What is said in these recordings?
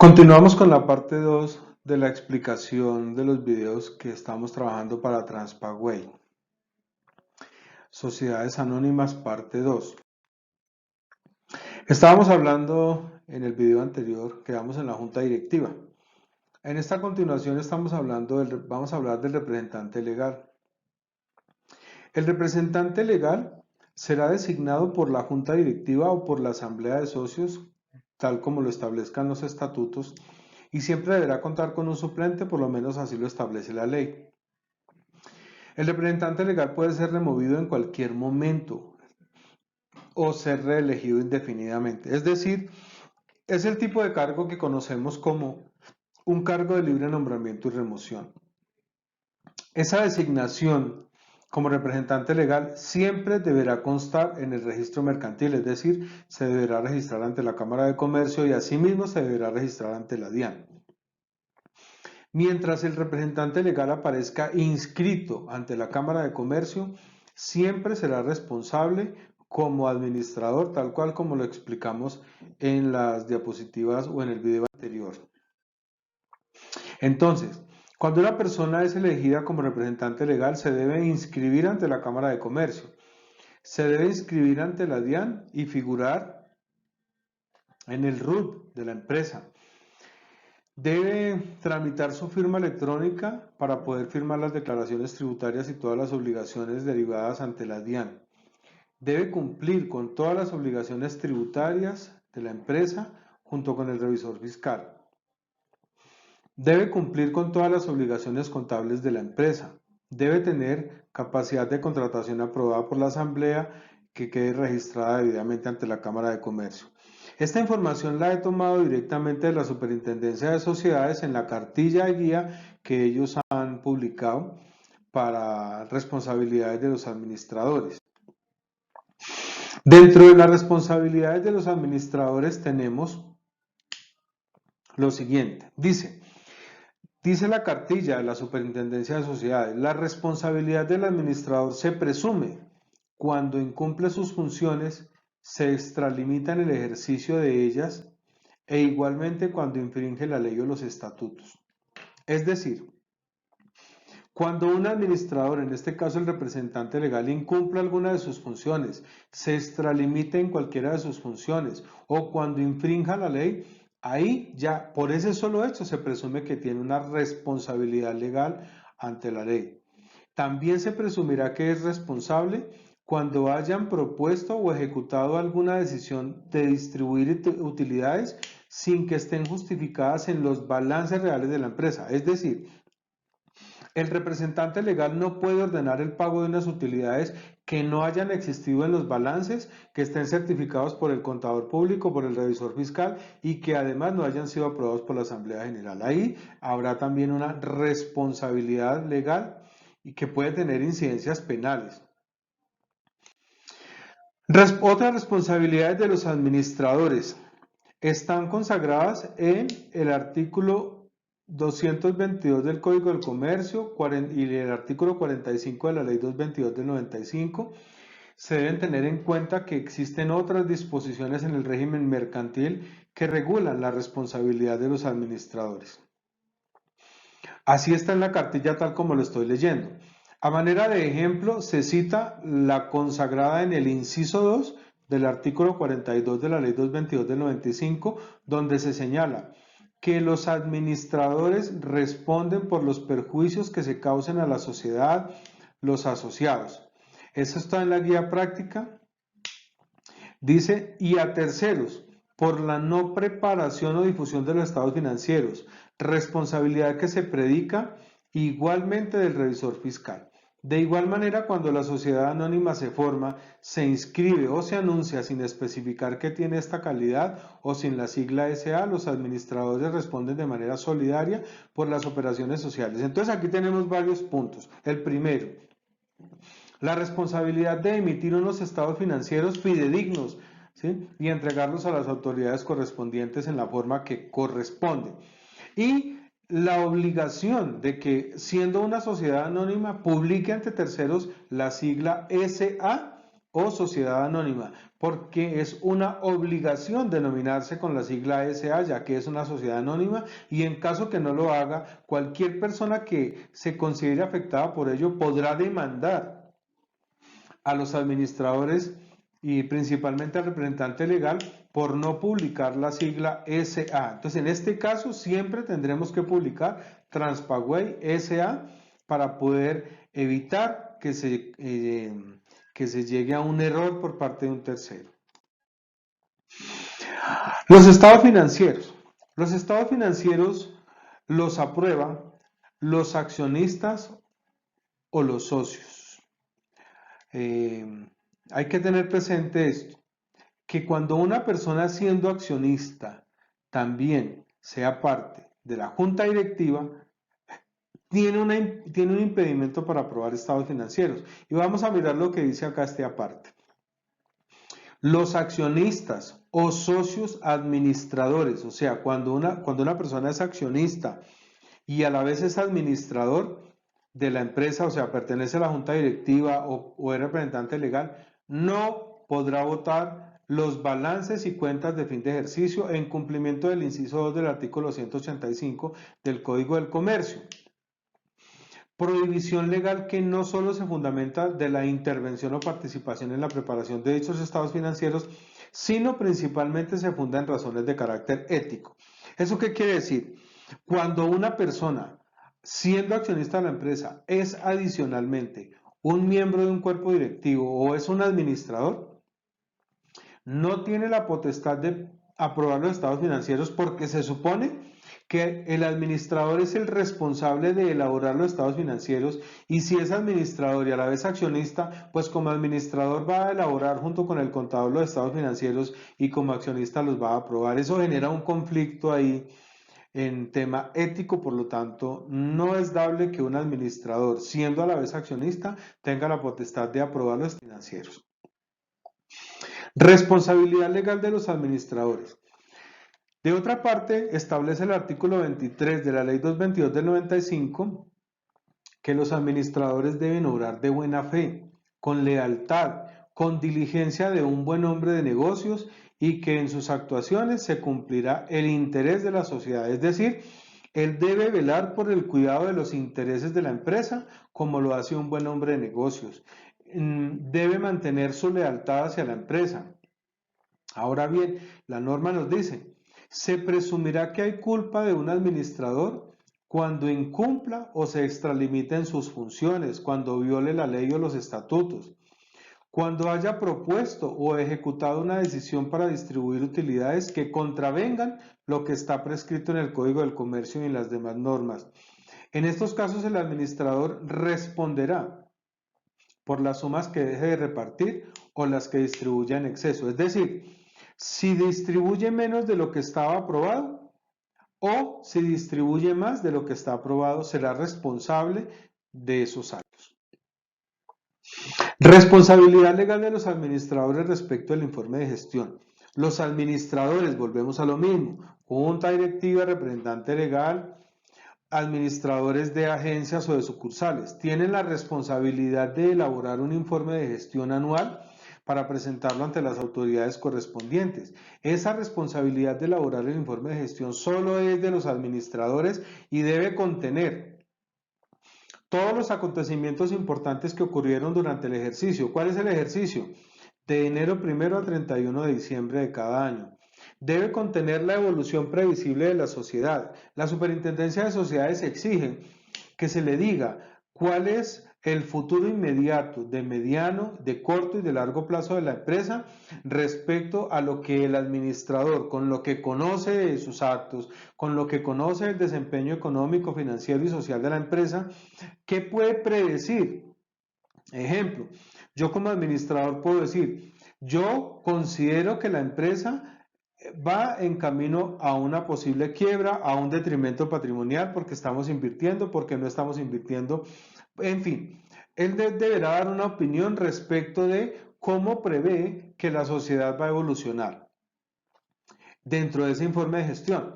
Continuamos con la parte 2 de la explicación de los videos que estamos trabajando para Transpagway. Sociedades Anónimas, parte 2. Estábamos hablando en el video anterior, quedamos en la junta directiva. En esta continuación vamos a hablar del representante legal. El representante legal será designado por la junta directiva o por la asamblea de socios, tal como lo establezcan los estatutos, y siempre deberá contar con un suplente, por lo menos así lo establece la ley. El representante legal puede ser removido en cualquier momento o ser reelegido indefinidamente. Es decir, es el tipo de cargo que conocemos como un cargo de libre nombramiento y remoción. Esa designación como representante legal siempre deberá constar en el registro mercantil, es decir, se deberá registrar ante la Cámara de Comercio y asimismo se deberá registrar ante la DIAN. Mientras el representante legal aparezca inscrito ante la Cámara de Comercio, siempre será responsable como administrador, tal cual como lo explicamos en las diapositivas o en el video anterior. Entonces, cuando una persona es elegida como representante legal, se debe inscribir ante la Cámara de Comercio, se debe inscribir ante la DIAN y figurar en el RUT de la empresa. Debe tramitar su firma electrónica para poder firmar las declaraciones tributarias y todas las obligaciones derivadas ante la DIAN. Debe cumplir con todas las obligaciones tributarias de la empresa junto con el revisor fiscal. Debe cumplir con todas las obligaciones contables de la empresa. Debe tener capacidad de contratación aprobada por la asamblea que quede registrada debidamente ante la Cámara de Comercio. Esta información la he tomado directamente de la Superintendencia de Sociedades en la cartilla de guía que ellos han publicado para responsabilidades de los administradores. Dentro de las responsabilidades de los administradores tenemos lo siguiente. Dice la cartilla de la Superintendencia de Sociedades, la responsabilidad del administrador se presume cuando incumple sus funciones, se extralimita en el ejercicio de ellas e igualmente cuando infringe la ley o los estatutos. Es decir, cuando un administrador, en este caso el representante legal, incumple alguna de sus funciones, se extralimite en cualquiera de sus funciones o cuando infrinja la ley, ahí ya por ese solo hecho se presume que tiene una responsabilidad legal ante la ley. También se presumirá que es responsable cuando hayan propuesto o ejecutado alguna decisión de distribuir utilidades sin que estén justificadas en los balances reales de la empresa. Es decir, el representante legal no puede ordenar el pago de unas utilidades que no hayan existido en los balances, que estén certificados por el contador público, por el revisor fiscal y que además no hayan sido aprobados por la Asamblea General. Ahí habrá también una responsabilidad legal y que puede tener incidencias penales. Otras responsabilidades de los administradores están consagradas en el artículo 222 del Código del Comercio y el artículo 45 de la Ley 222 del 95. Se deben tener en cuenta que existen otras disposiciones en el régimen mercantil que regulan la responsabilidad de los administradores. Así está en la cartilla tal como lo estoy leyendo. A manera de ejemplo, se cita la consagrada en el inciso 2 del artículo 42 de la Ley 222 del 95, donde se señala que los administradores responden por los perjuicios que se causen a la sociedad, los asociados. Eso está en la guía práctica. Dice, y a terceros, por la no preparación o difusión de los estados financieros, responsabilidad que se predica igualmente del revisor fiscal. De igual manera, cuando la sociedad anónima se forma, se inscribe o se anuncia sin especificar que tiene esta calidad o sin la sigla SA, los administradores responden de manera solidaria por las operaciones sociales. Entonces aquí tenemos varios puntos. El primero, la responsabilidad de emitir unos estados financieros fidedignos, ¿sí?, y entregarlos a las autoridades correspondientes en la forma que corresponde. Y la obligación de que, siendo una sociedad anónima, publique ante terceros la sigla SA o sociedad anónima, porque es una obligación denominarse con la sigla SA, ya que es una sociedad anónima, y en caso que no lo haga, cualquier persona que se considere afectada por ello podrá demandar a los administradores y principalmente al representante legal por no publicar la sigla SA. Entonces, en este caso, siempre tendremos que publicar Transpagüey SA para poder evitar que se llegue a un error por parte de un tercero. Los estados financieros. Los estados financieros los aprueban los accionistas o los socios. Hay que tener presente esto, que cuando una persona siendo accionista también sea parte de la junta directiva, tiene un impedimento para aprobar estados financieros. Y vamos a mirar lo que dice acá este aparte. Los accionistas o socios administradores, o sea, cuando una persona es accionista y a la vez es administrador de la empresa, o sea, pertenece a la junta directiva o es representante legal, no podrá votar los balances y cuentas de fin de ejercicio en cumplimiento del inciso 2 del artículo 185 del Código del Comercio. Prohibición legal que no solo se fundamenta de la intervención o participación en la preparación de dichos estados financieros, sino principalmente se funda en razones de carácter ético. ¿Eso qué quiere decir? Cuando una persona, siendo accionista de la empresa, es adicionalmente un miembro de un cuerpo directivo o es un administrador, no tiene la potestad de aprobar los estados financieros porque se supone que el administrador es el responsable de elaborar los estados financieros y si es administrador y a la vez accionista, pues como administrador va a elaborar junto con el contador los estados financieros y como accionista los va a aprobar. Eso genera un conflicto ahí en tema ético, por lo tanto, no es dable que un administrador, siendo a la vez accionista, tenga la potestad de aprobar los financieros. Responsabilidad legal de los administradores. De otra parte, establece el artículo 23 de la Ley 222 del 95 que los administradores deben obrar de buena fe, con lealtad, con diligencia de un buen hombre de negocios y que en sus actuaciones se cumplirá el interés de la sociedad. Es decir, él debe velar por el cuidado de los intereses de la empresa como lo hace un buen hombre de negocios. Debe mantener su lealtad hacia la empresa. Ahora bien, la norma nos dice, se presumirá que hay culpa de un administrador cuando incumpla o se extralimite en sus funciones, cuando viole la ley o los estatutos, cuando haya propuesto o ejecutado una decisión para distribuir utilidades que contravengan lo que está prescrito en el Código del Comercio y en las demás normas. En estos casos el administrador responderá por las sumas que deje de repartir o las que distribuya en exceso. Es decir, si distribuye menos de lo que estaba aprobado o si distribuye más de lo que está aprobado, será responsable de esos actos. Responsabilidad legal de los administradores respecto al informe de gestión. Los administradores, volvemos a lo mismo, junta directiva, representante legal, administradores de agencias o de sucursales, tienen la responsabilidad de elaborar un informe de gestión anual para presentarlo ante las autoridades correspondientes. Esa responsabilidad de elaborar el informe de gestión solo es de los administradores y debe contener todos los acontecimientos importantes que ocurrieron durante el ejercicio. ¿Cuál es el ejercicio? De enero 1 a 31 de diciembre de cada año. Debe contener la evolución previsible de la sociedad. La Superintendencia de Sociedades exige que se le diga cuál es el futuro inmediato, de mediano, de corto y de largo plazo de la empresa respecto a lo que el administrador, con lo que conoce de sus actos, con lo que conoce del desempeño económico, financiero y social de la empresa, ¿qué puede predecir? Ejemplo, yo como administrador puedo decir, yo considero que la empresa va en camino a una posible quiebra, a un detrimento patrimonial porque estamos invirtiendo, porque no estamos invirtiendo, en fin, él deberá dar una opinión respecto de cómo prevé que la sociedad va a evolucionar dentro de ese informe de gestión.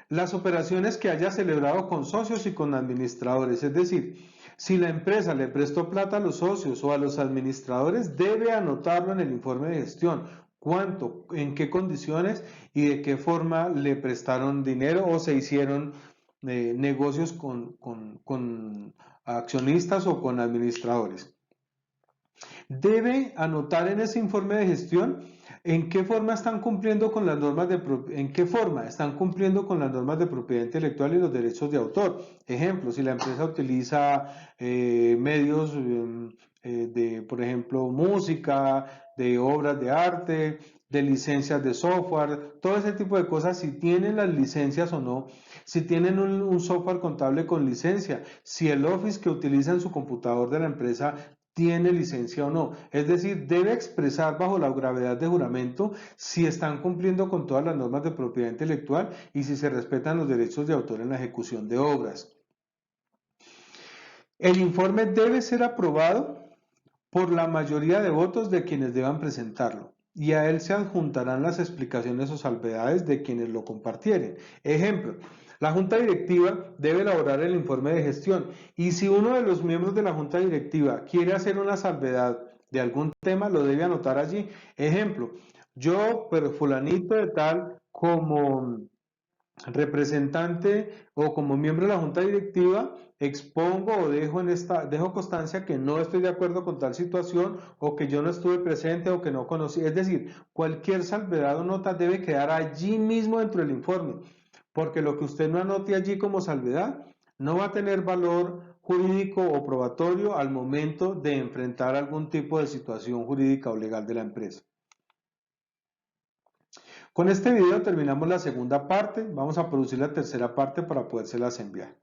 Las operaciones que haya celebrado con socios y con administradores, es decir, Si la empresa le prestó plata a los socios o a los administradores, debe anotarlo en el informe de gestión. Cuánto, en qué condiciones y de qué forma le prestaron dinero o se hicieron negocios con accionistas o con administradores. Debe anotar en ese informe de gestión en qué forma están cumpliendo con las normas en qué forma están cumpliendo con las normas de propiedad intelectual y los derechos de autor. Ejemplo, si la empresa utiliza medios de, por ejemplo, música, de obras de arte, de licencias de software, todo ese tipo de cosas, si tienen las licencias o no, si tienen un software contable con licencia, si el Office que utiliza en su computador de la empresa tiene licencia o no. Es decir, debe expresar bajo la gravedad de juramento si están cumpliendo con todas las normas de propiedad intelectual y si se respetan los derechos de autor en la ejecución de obras. El informe debe ser aprobado por la mayoría de votos de quienes deban presentarlo y a él se adjuntarán las explicaciones o salvedades de quienes lo compartieren. Ejemplo, la Junta Directiva debe elaborar el informe de gestión y si uno de los miembros de la Junta Directiva quiere hacer una salvedad de algún tema, lo debe anotar allí. Ejemplo, yo, pero fulanito de tal, como representante o como miembro de la Junta Directiva, expongo o dejo constancia que no estoy de acuerdo con tal situación o que yo no estuve presente o que no conocí. Es decir, cualquier salvedad o nota debe quedar allí mismo dentro del informe, porque lo que usted no anote allí como salvedad no va a tener valor jurídico o probatorio al momento de enfrentar algún tipo de situación jurídica o legal de la empresa. Con este video terminamos la segunda parte, vamos a producir la tercera parte para podérselas enviar.